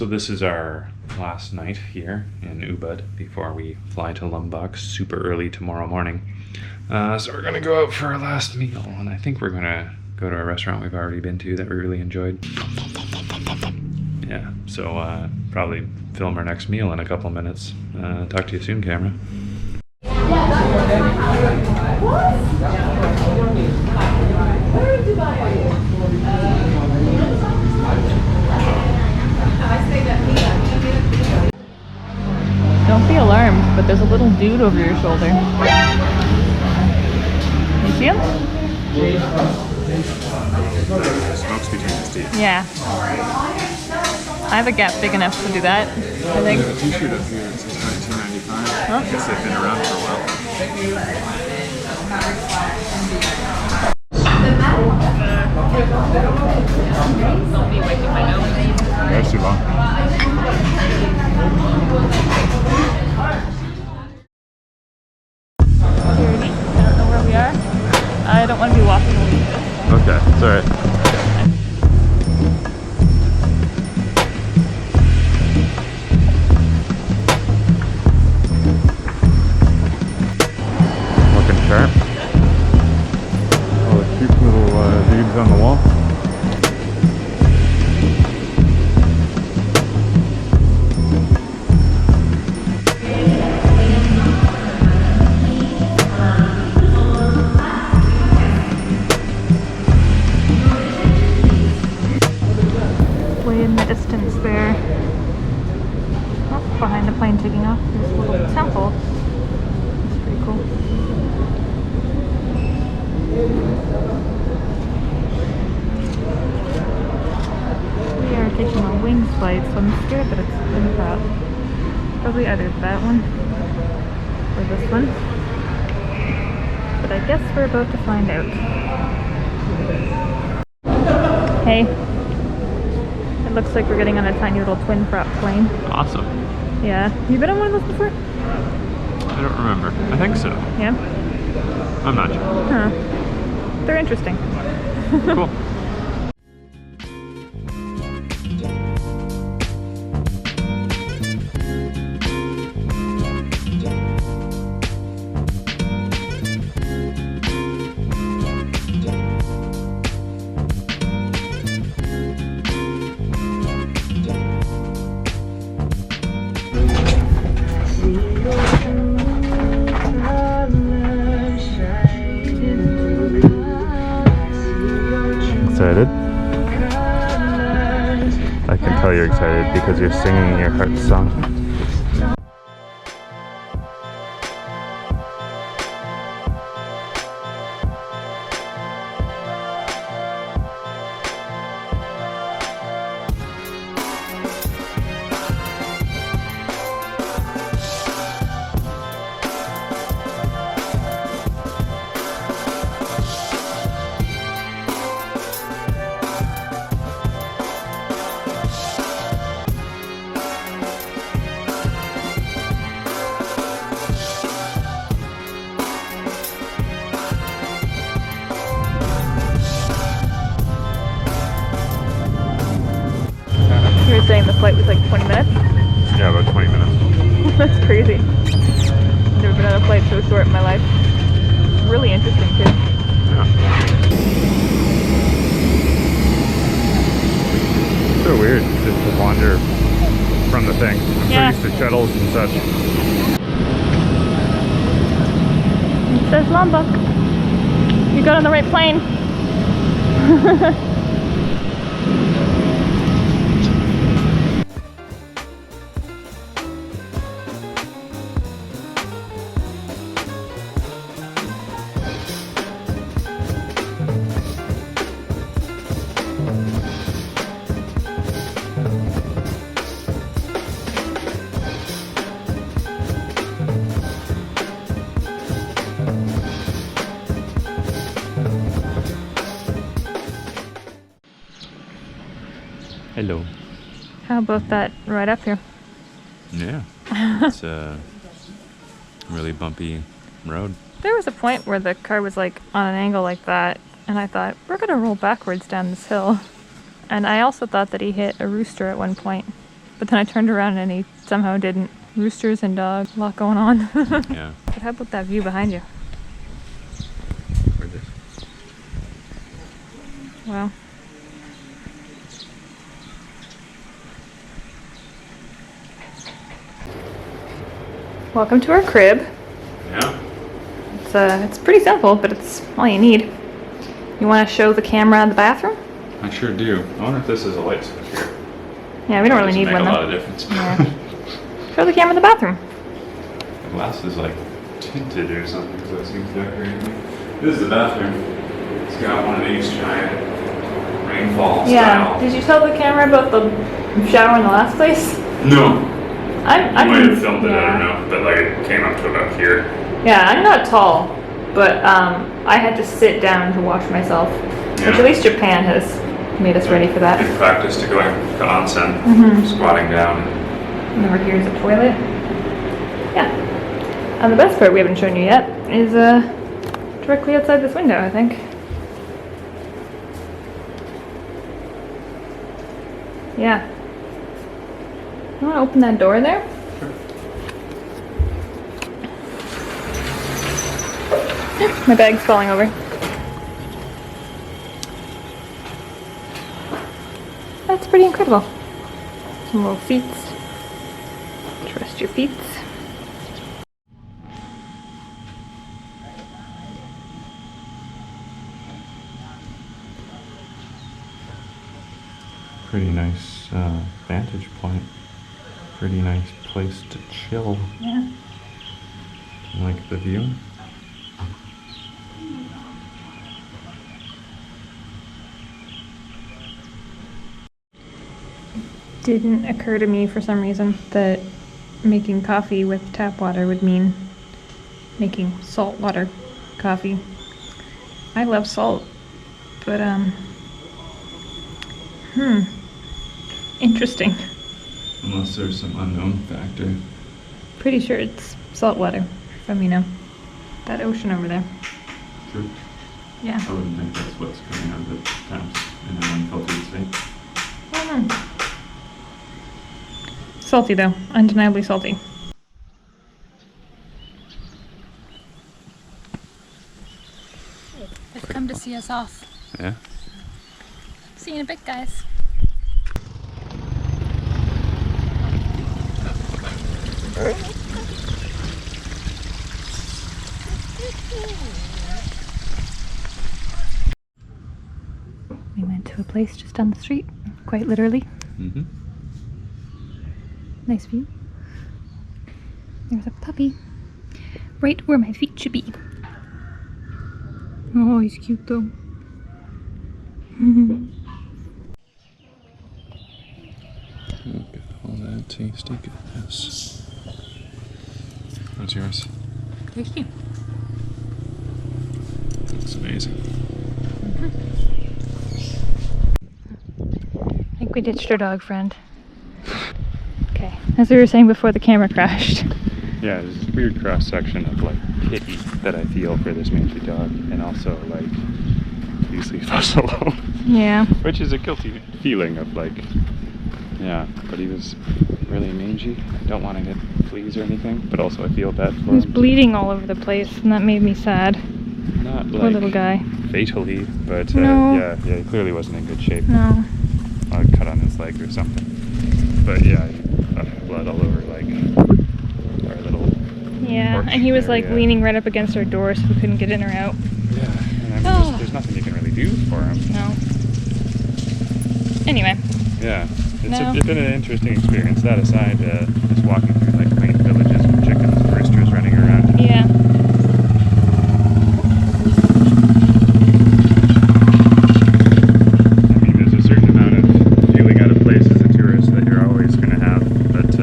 So this is our last night here in Ubud before we fly to Lombok super early tomorrow morning. So we're gonna go out for our last meal, and I think we're gonna go to a restaurant we've already been to that we really enjoyed. Yeah, so probably film our next meal in a couple minutes. Talk to you soon, camera. Don't be alarmed, but there's a little dude over your shoulder. You see him? Smoke's between his teeth. Yeah. I have a gap big enough to do that, I think. There's a t-shirt up here that says 1995. Huh? I guess they've been around for a while. That's too long. Security. I don't know where we are. I don't want to be walking over this. Okay, it's alright. Looking sharp. All the cute little dudes on the wall. Way in the distance there. Oh, behind the plane taking off, there's a little temple. It's pretty cool. We are taking a wing flight, so I'm scared that it's in that. Probably either that one or this one. But I guess we're about to find out. Hey. It looks like we're getting on a tiny little twin prop plane. Awesome. Yeah. You been on one of those before? I don't remember. I think so. Yeah? I'm not sure. Huh. They're interesting. Cool. Excited? I can tell you're excited because you're singing your heart song. You were saying the flight was like 20 minutes? Yeah, about 20 minutes. That's crazy. I've never been on a flight so short in my life. Really interesting too. Yeah. So weird just to wander from the thing. I'm Yeah. so used to shuttles and such. It says Lombok. You got on the right plane. Hello. How about that right up here? Yeah. It's a really bumpy road. There was a point where the car was like on an angle like that, and I thought, we're gonna roll backwards down this hill. And I also thought that he hit a rooster at one point, but then I turned around and he somehow didn't. Roosters and dogs, a lot going on. Yeah. But how about that view behind you? Where's this? Wow. Welcome to our crib. Yeah. It's pretty simple, but it's all you need. You want to show the camera the bathroom? I sure do. I wonder if this is a light switch here. Yeah, we don't really Doesn't need make one a though. lot of difference. Yeah. Show the camera the bathroom. The glass is like tinted or something, so it seems decorated. This is the bathroom. It's got one of these giant rainfall Yeah. style. Did you tell the camera about the shower in the last place? No. I might have filmed it, I yeah. don't know. But like it came up to about here. Yeah, I'm not tall, but I had to sit down to wash myself. Which Yeah. at least Japan has made us ready for that. Good practice to going to onsen, squatting down. And over here is a toilet. Yeah. And the best part we haven't shown you yet is directly outside this window, I think. Yeah. You want to open that door there? Sure. My bag's falling over. That's pretty incredible. Some little feet. Trust your feet. Pretty nice vantage point. Pretty nice place to chill. Yeah. Like the view. Didn't occur to me for some reason that making coffee with tap water would mean making saltwater coffee. I love salt, but interesting. Unless there's some unknown factor. Pretty sure it's salt water from, that ocean over there. True. Yeah. I wouldn't think that's what's coming out of the taps in an unfiltered state. I don't know. Salty though, undeniably salty. They've come to see us off. Yeah. See you in a bit, guys. We went to a place just down the street, quite literally. Mm-hmm. Nice view. There's a puppy. Right where my feet should be. Oh, he's cute though. Look at all that tasty goodness. What's yours? Tasty. Looks amazing. I think we ditched our dog friend. Okay, as we were saying before the camera crashed. Yeah, there's this weird cross section of like pity that I feel for this mangy dog, and also like please leave us alone. Yeah. Which is a guilty feeling of like, yeah, but he was really mangy. I don't want to get fleas or anything, but also I feel bad for He was him. bleeding all over the place, and that made me sad. Not Poor like little guy. fatally, but No. yeah, he clearly wasn't in good shape. No. A cut on his leg or something. But yeah, blood all over like our little Yeah, porch and he was like area. leaning right up against our door, so we couldn't get in or out. Yeah, and I mean, Oh. there's nothing you can really do for him. No. Anyway. Yeah, No. it's been an interesting experience. That aside, just walking through like quaint villages with chickens and roosters running around. Yeah. I mean, there's a certain amount of feeling out of place as a tourist that you're always going to have, but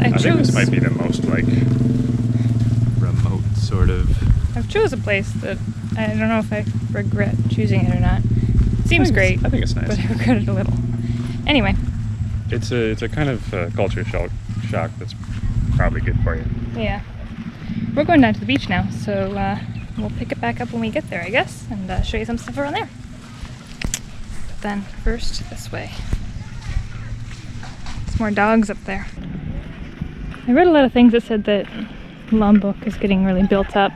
I think this might be the most like remote sort of. I've chose a place that I don't know if I regret choosing it or not. It seems great, I think it's nice. but I regret it a little. Anyway. It's a kind of culture shock that's probably good for you. Yeah. We're going down to the beach now, so we'll pick it back up when we get there, I guess, and show you some stuff around there. But then first, this way. It's more dogs up there. I read a lot of things that said that Lombok is getting really built up.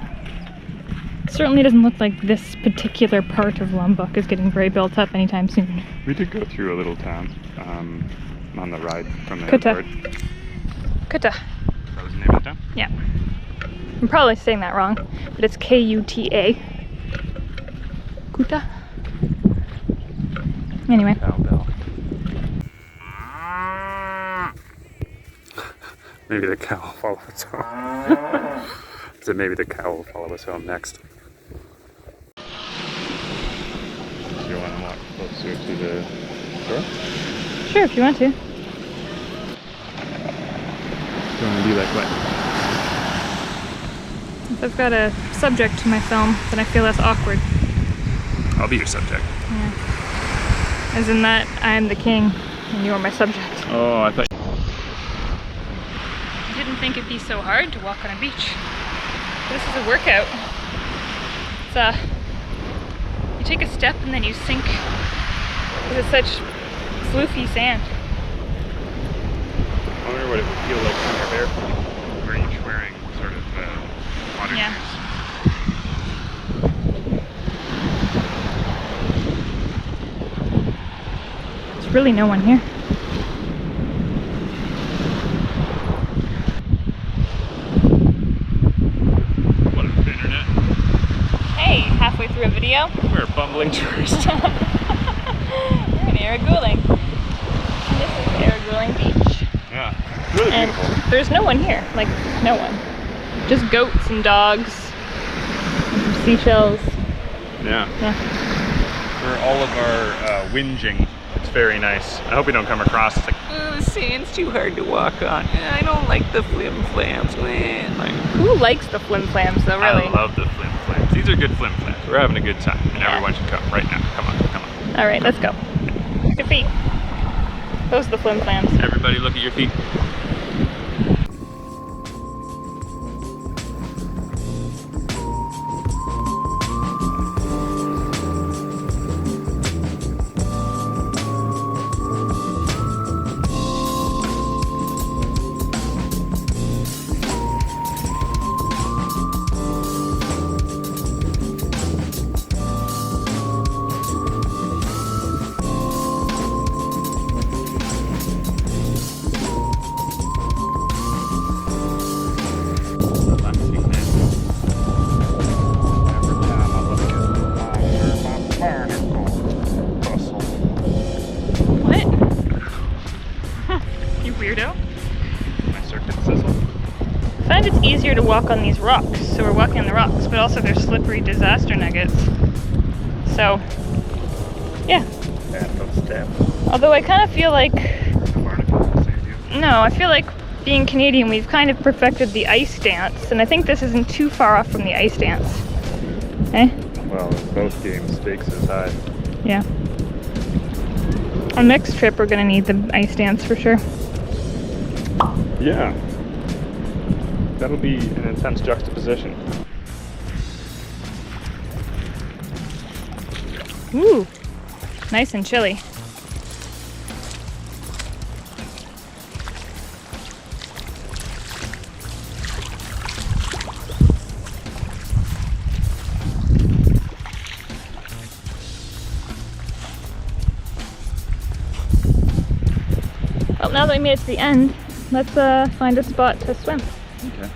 It certainly doesn't look like this particular part of Lombok is getting very built up anytime soon. We did go through a little town on the ride from the Kuta. airport. Kuta. That was the name of the town? Yeah. I'm probably saying that wrong, but it's Kuta. Kuta? Anyway. Cowbell. Maybe the cow will follow us home. So maybe the cow will follow us home next. Do you want to walk closer to the door? Sure, if you want to. Do you want to do like what? If I've got a subject to my film, then I feel less awkward. I'll be your subject. Yeah. As in that I am the king and you're my subject. Oh, I thought. I didn't think it'd be so hard to walk on a beach. This is a workout. It's you take a step and then you sink because it's such floofy sand. I wonder what it would feel like when you're barefoot. Were each wearing sort of water Yeah. shoes? There's really no one here. What is the internet? Hey, halfway through a video. We're a bumbling tourist. We're in Areguling. And this is Areguling Beach. Yeah, really And beautiful. there's no one here, like no one. Just goats and dogs, and some seashells. Yeah. Yeah. For all of our whinging, it's very nice. I hope we don't come across it's like, oh, the sand's too hard to walk on. I don't like the flim-flams. Like, Who likes the flim-flams though, really? I love the flim-flams. These are good flim-flams. We're having a good time, and Yeah. everyone should come right now. Come on, come on. All right, let's go. Good feet. Those are the flim-flams. Everybody look at your feet. What? You weirdo. My circuit sizzle. I find it's easier to walk on these rocks, so we're walking on the rocks, but also they're slippery disaster nuggets. So, yeah. Step. Although I kind of feel like, Barnacle will save you. no, I feel like being Canadian, we've kind of perfected the ice dance, and I think this isn't too far off from the ice dance. Eh? Well, in both games, stakes is high. Yeah. On next trip, we're gonna need the ice dance for sure. Yeah. That'll be an intense juxtaposition. Ooh, nice and chilly. Well, now that we made it to the end, let's find a spot to swim. Okay.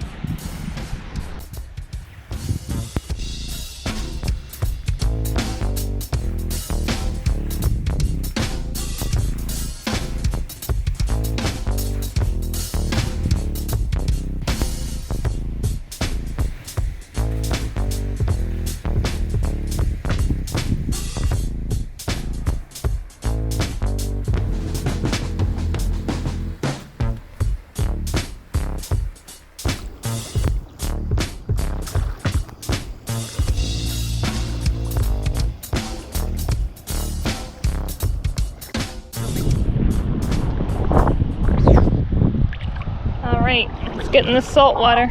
Alright, let's get in the salt water.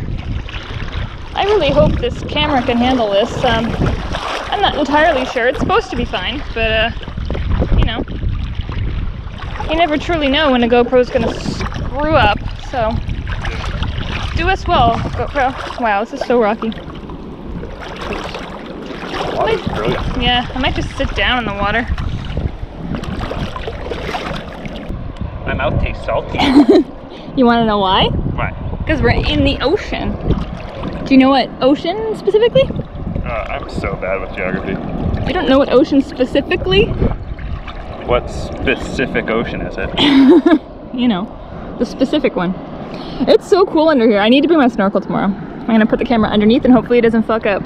I really hope this camera can handle this. I'm not entirely sure. It's supposed to be fine, but, you know. You never truly know when a GoPro's gonna screw up, so do us well, GoPro. Wow, this is so rocky. Water's brilliant. Yeah, I might just sit down in the water. My mouth tastes salty. You want to know why? Why? Because we're in the ocean. Do you know what ocean specifically? I'm so bad with geography. You don't know what ocean specifically? What specific ocean is it? You know, the specific one. It's so cool under here. I need to bring my snorkel tomorrow. I'm gonna put the camera underneath and hopefully it doesn't fuck up.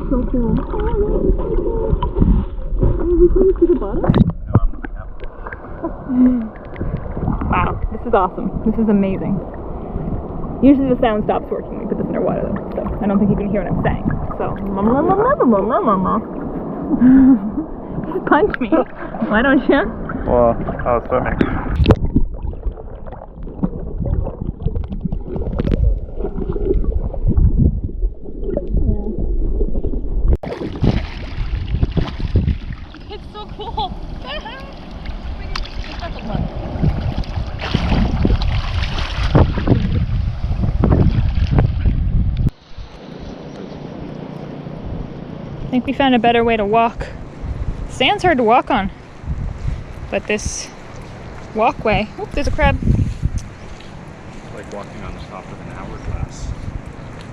So cool. Wow, this is awesome. This is amazing. Usually the sound stops working when you put this underwater though, so I don't think you can hear what I'm saying. So, just punch me. Why don't you? Well, I was swimming. It's so cool. I think we found a better way to walk. Sand's hard to walk on, but this walkway, oh, there's a crab. It's like walking on the top of an hourglass.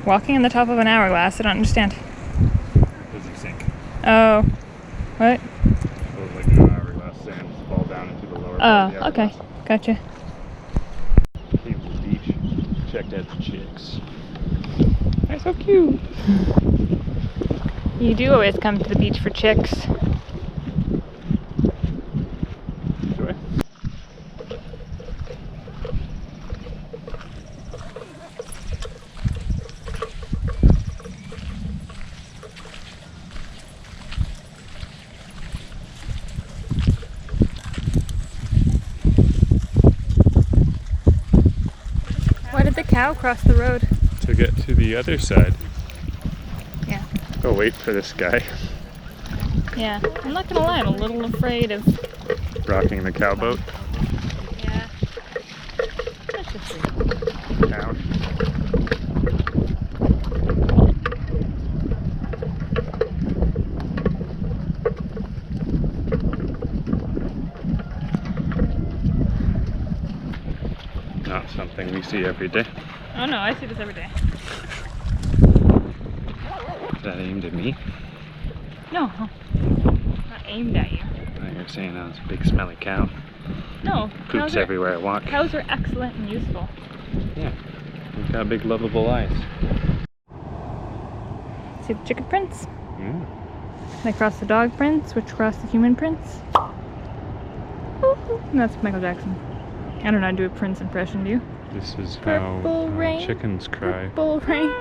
Walking on the top of an hourglass, I don't understand. Does he sink? Oh, what? So like an hourglass sand fall down into the lower part of the Okay, hourglass. gotcha. Came to the beach, checked out the chicks. They're so cute. You do always come to the beach for chicks. Enjoy. Why did the cow cross the road? To get to the other side. Yeah. Go wait for this guy. Yeah, I'm not gonna lie, I'm a little afraid of... Rocking the cowboat. Yeah. Let's just see. Down. Not something we see every day. Oh no, I see this every day. Is that aimed at me? No, not aimed at you. Oh, you're saying that was a big smelly cow. No, Poops everywhere I walk. cows are excellent and useful. Yeah. They've got big lovable eyes. See the chicken prints? Yeah. They cross the dog prints, which cross the human prints. And that's Michael Jackson. I don't know how to do a Prince impression, do you? This is Purple how rain, chickens cry. Purple rain.